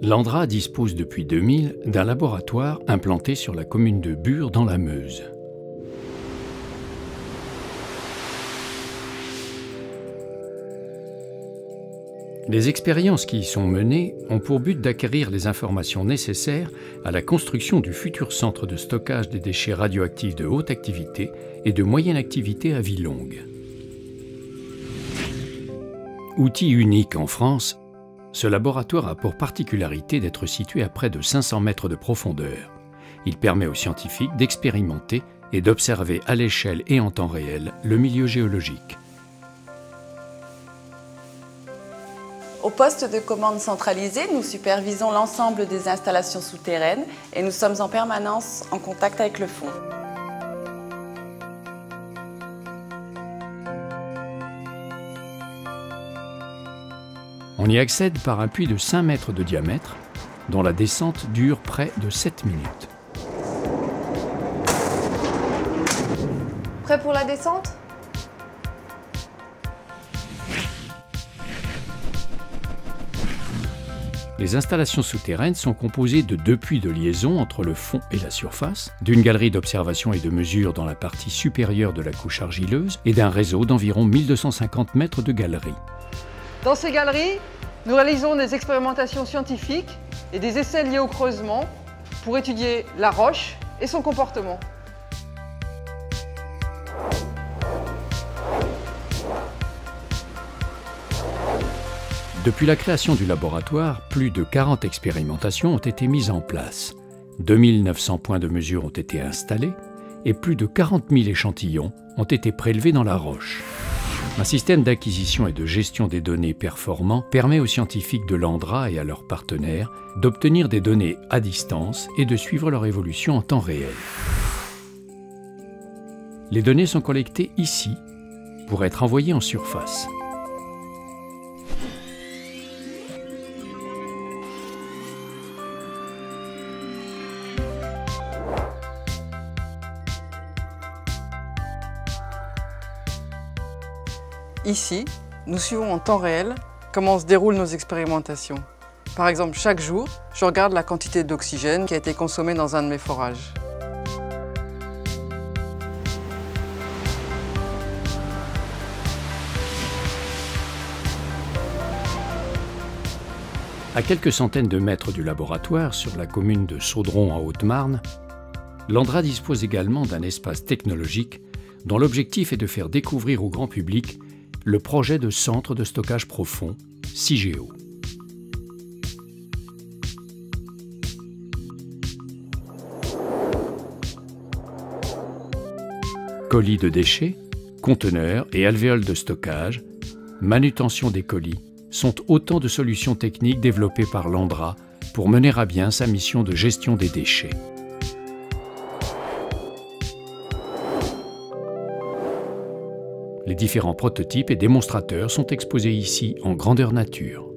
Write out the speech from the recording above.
L'Andra dispose depuis 2000 d'un laboratoire implanté sur la commune de Bure dans la Meuse. Les expériences qui y sont menées ont pour but d'acquérir les informations nécessaires à la construction du futur centre de stockage des déchets radioactifs de haute activité et de moyenne activité à vie longue. Outil unique en France, ce laboratoire a pour particularité d'être situé à près de 500 mètres de profondeur. Il permet aux scientifiques d'expérimenter et d'observer à l'échelle et en temps réel le milieu géologique. Au poste de commande centralisé, nous supervisons l'ensemble des installations souterraines et nous sommes en permanence en contact avec le fond. On y accède par un puits de 5 mètres de diamètre, dont la descente dure près de 7 minutes. Prêt pour la descente ? Les installations souterraines sont composées de 2 puits de liaison entre le fond et la surface, d'une galerie d'observation et de mesure dans la partie supérieure de la couche argileuse et d'un réseau d'environ 1250 mètres de galeries. Dans ces galeries, nous réalisons des expérimentations scientifiques et des essais liés au creusement pour étudier la roche et son comportement. Depuis la création du laboratoire, plus de 40 expérimentations ont été mises en place. 2900 points de mesure ont été installés et plus de 40 000 échantillons ont été prélevés dans la roche. Un système d'acquisition et de gestion des données performant permet aux scientifiques de l'Andra et à leurs partenaires d'obtenir des données à distance et de suivre leur évolution en temps réel. Les données sont collectées ici pour être envoyées en surface. Ici, nous suivons en temps réel comment se déroulent nos expérimentations. Par exemple, chaque jour, je regarde la quantité d'oxygène qui a été consommée dans un de mes forages. À quelques centaines de mètres du laboratoire, sur la commune de Saudron en Haute-Marne, l'Andra dispose également d'un espace technologique dont l'objectif est de faire découvrir au grand public le projet de centre de stockage profond, CIGEO. Colis de déchets, conteneurs et alvéoles de stockage, manutention des colis sont autant de solutions techniques développées par l'Andra pour mener à bien sa mission de gestion des déchets. Les différents prototypes et démonstrateurs sont exposés ici en grandeur nature.